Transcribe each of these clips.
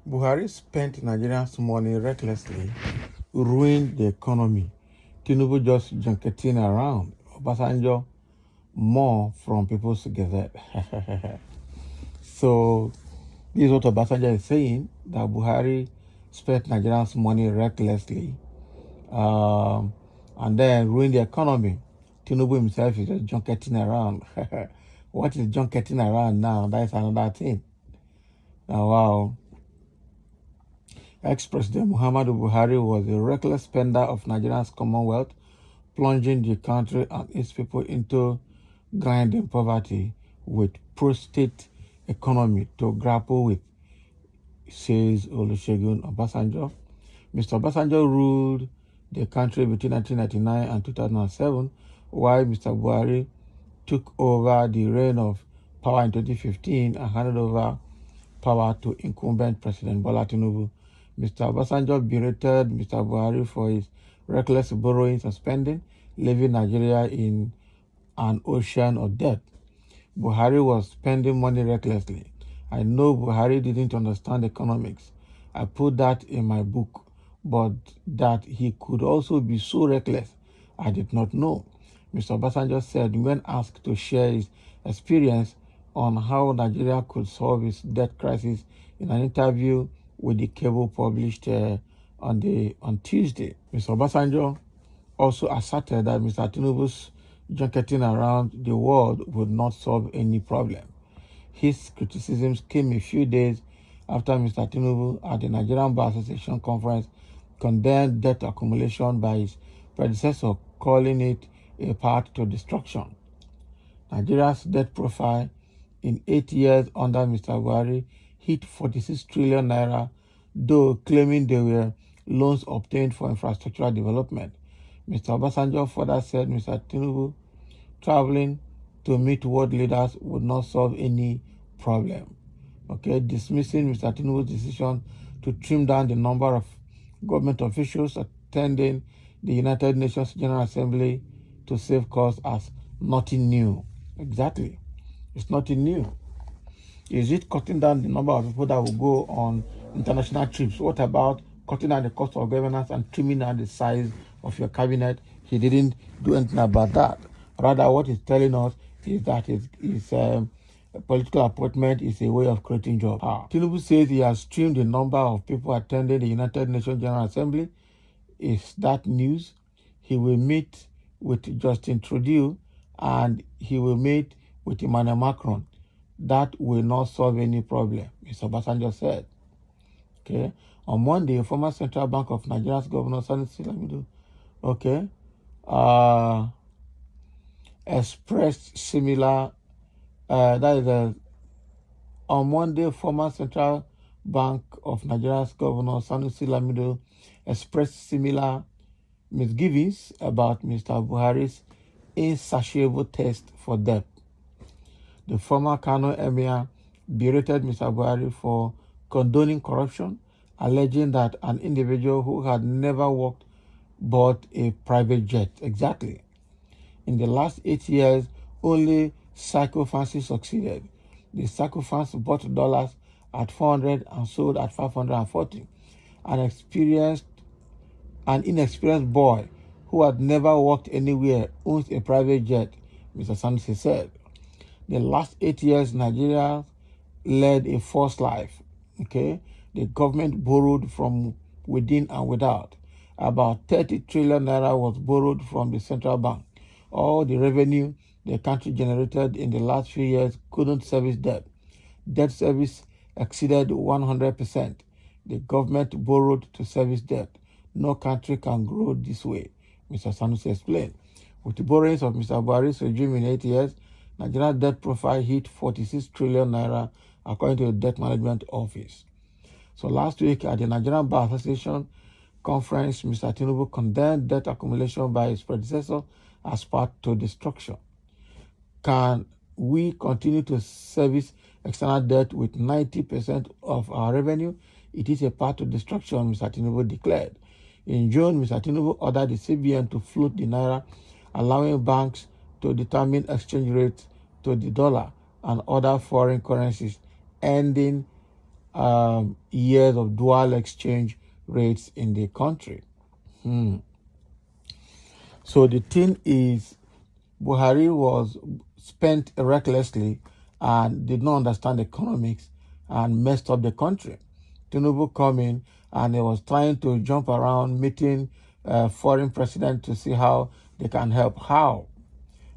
Buhari spent Nigerians' money recklessly, ruined the economy. Tinubu just junketing around. Obasanjo more from People's Gazette. So this is what Obasanjo is saying, that Buhari spent Nigerians' money recklessly and then ruined the economy. Tinubu himself is just junketing around. What is junketing around now? That's another thing. Wow. Ex-President Muhammadu Buhari was a reckless spender of Nigeria's commonwealth, plunging the country and its people into grinding poverty with prostate economy to grapple with, says Olusegun Obasanjo. Mr. Obasanjo ruled the country between 1999 and 2007, while Mr. Buhari took over the reign of power in 2015 and handed over power to incumbent President Bola Tinubu. Mr. Obasanjo berated Mr. Buhari for his reckless borrowing and spending, leaving Nigeria in an ocean of debt. Buhari was spending money recklessly. I know Buhari didn't understand economics. I put that in my book, but that he could also be so reckless, I did not know. Mr. Obasanjo said when asked to share his experience on how Nigeria could solve its debt crisis in an interview with the cable published on Tuesday. Mr. Obasanjo also asserted that Mr. Tinubu's junketing around the world would not solve any problem. His criticisms came a few days after Mr. Tinubu at the Nigerian Bar Association conference condemned debt accumulation by his predecessor, calling it a path to destruction. Nigeria's debt profile in 8 years under Mr. Buhari hit 46 trillion naira, though claiming they were loans obtained for infrastructural development. Mr. Obasanjo further said Mr. Tinubu traveling to meet world leaders would not solve any problem. Okay, dismissing Mr. Tinubu's decision to trim down the number of government officials attending the United Nations General Assembly to save costs as nothing new. Exactly. It's nothing new. Is it cutting down the number of people that will go on international trips? What about cutting down the cost of governance and trimming down the size of your cabinet? He didn't do anything about that. Rather, what he's telling us is that his political appointment is a way of creating jobs. Tinubu says he has trimmed the number of people attending the United Nations General Assembly. Is that news? He will meet with Justin Trudeau and he will meet with Emmanuel Macron. That will not solve any problem, Mr. Obasanjo said. Okay. On Monday, former Central Bank of Nigeria's Governor Sanusi Lamido, expressed similar. On Monday, former Central Bank of Nigeria's Governor Sanusi Lamido expressed similar misgivings about Mr. Buhari's insatiable thirst for debt. The former Kano Emir berated Mr. Buhari for condoning corruption, alleging that an individual who had never worked bought a private jet. Exactly. In the last 8 years, only Psycho-Fancy succeeded. The Psycho-Fancy bought dollars at 400 and sold at 540. An inexperienced boy who had never worked anywhere owns a private jet, Mr. Sanusi said. The last 8 years, Nigeria led a forced life. Okay, the government borrowed from within and without. About 30 trillion naira was borrowed from the central bank. All the revenue the country generated in the last few years couldn't service debt. Debt service exceeded 100%. The government borrowed to service debt. No country can grow this way, Mr. Sanusi explained. With the borrowings of Mr. Buhari's regime in 8 years, Nigeria's debt profile hit 46 trillion naira, according to the Debt Management Office. So last week at the Nigerian Bar Association conference, Mr. Tinubu condemned debt accumulation by his predecessor as path to destruction. Can we continue to service external debt with 90% of our revenue? It is a path to destruction, Mr. Tinubu declared. In June, Mr. Tinubu ordered the CBN to float the naira, allowing banks to determine exchange rates to the dollar and other foreign currencies, ending years of dual exchange rates in the country. So the thing is, Buhari was spent recklessly and did not understand economics and messed up the country. Tinubu come in and he was trying to jump around meeting foreign president to see how they can help. How?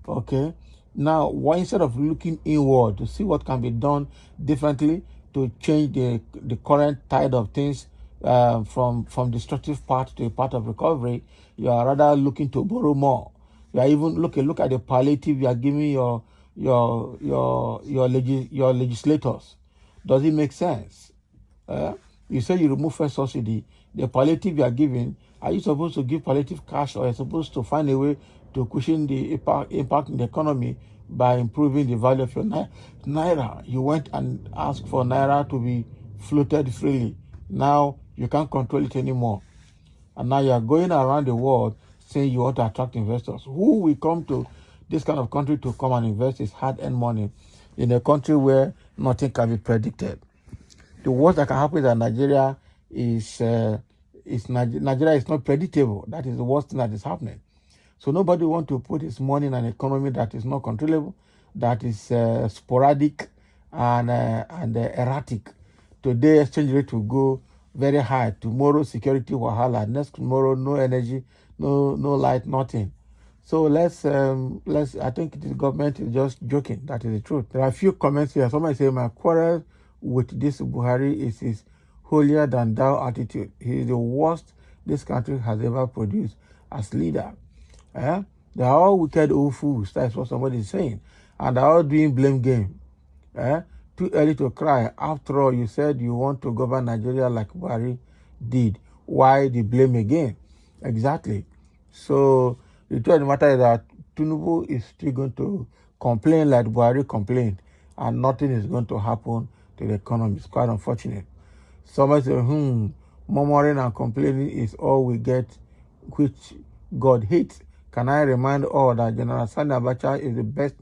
Okay. Now, why instead of looking inward to see what can be done differently to change the current tide of things from destructive part to a part of recovery, you are rather looking to borrow more. You are even look at the palliative you are giving your legislators. Does it make sense? You say you remove first subsidy. The palliative you are giving, are you supposed to give palliative cash, or are you supposed to find a way to cushion the impact in the economy by improving the value of your naira? You went and asked for naira to be floated freely. Now you can't control it anymore. And now you are going around the world saying you want to attract investors. Who will come to this kind of country to come and invest his hard-earned money in a country where nothing can be predicted? The worst that can happen is that Nigeria is not predictable. That is the worst thing that is happening. So nobody wants to put his money in an economy that is not controllable, that is sporadic and erratic. Today, exchange rate will go very high. Tomorrow, security wahala. Next tomorrow, no energy, no light, nothing. So I think the government is just joking. That is the truth. There are a few comments here. Somebody say, my quarrel with this Buhari is his holier than thou attitude. He is the worst this country has ever produced as leader. They are all wicked old fools. That's what somebody is saying. And they're all doing blame game. Too early to cry. After all, you said you want to govern Nigeria like Buhari did. Why the blame again? Exactly. So the truth of the matter is that Tinubu is still going to complain like Buhari complained, and nothing is going to happen to the economy. It's quite unfortunate. Somebody say, murmuring and complaining is all we get, which God hates. Can I remind all that General Sani Abacha is the best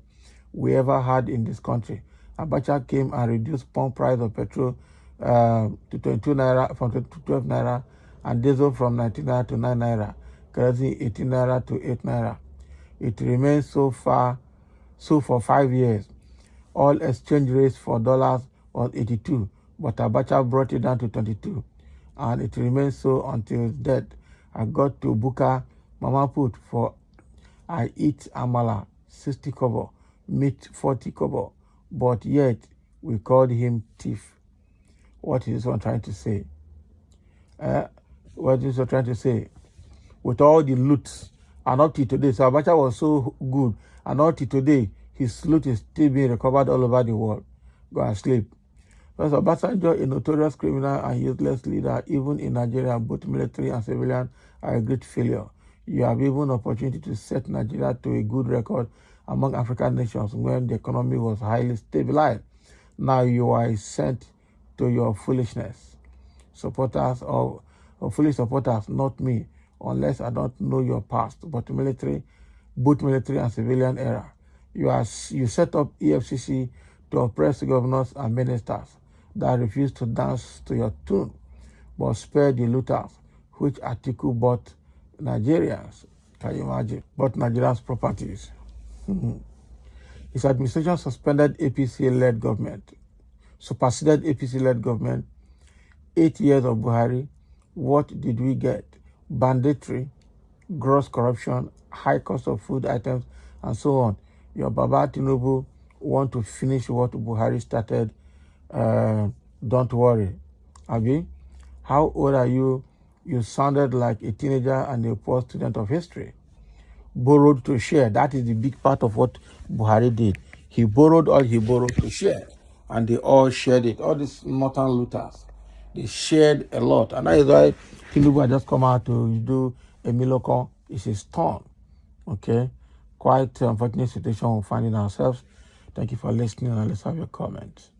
we ever had in this country? Abacha came and reduced pump price of petrol to 22 naira from 12 naira, and diesel from 19 naira to 9 naira, kerosene 18 naira to 8 naira. It remains so for 5 years. All exchange rates for dollars was 82, but Abacha brought it down to 22, and it remains so until his death. I got to Buka Mama put for I eat amala 60 kobo, meat 40 kobo, but yet we called him thief. What is this one trying to say? What is this one trying to say? With all the loot, and up to today, so Abacha was so good, and up to today, his loot is still being recovered all over the world. Go and sleep. Because Obasanjo, a notorious criminal and useless leader, even in Nigeria, both military and civilian, are a great failure. You have even opportunity to set Nigeria to a good record among African nations when the economy was highly stabilized. Now you are sent to your foolishness. Supporters or foolish supporters, not me, unless I don't know your past, but both military and civilian era. You set up EFCC to oppress governors and ministers that refuse to dance to your tune, but spare the looters, which Atiku bought Nigerians. Can you imagine? Bought Nigerians' properties. His administration suspended APC-led government, superseded APC-led government. 8 years of Buhari, what did we get? Banditry, gross corruption, high cost of food items, and so on. Your Baba Tinubu want to finish what Buhari started. Don't worry. Abi, how old are you? You sounded like a teenager and a poor student of history. Borrowed to share. That is the big part of what Buhari did. He borrowed all he borrowed to share, and they all shared it. All these northern looters, they shared a lot, and that is why Tinubu had just come out to do a Miloko. It's his turn. Okay, quite unfortunate situation we're finding ourselves. Thank you for listening, and let's have your comments.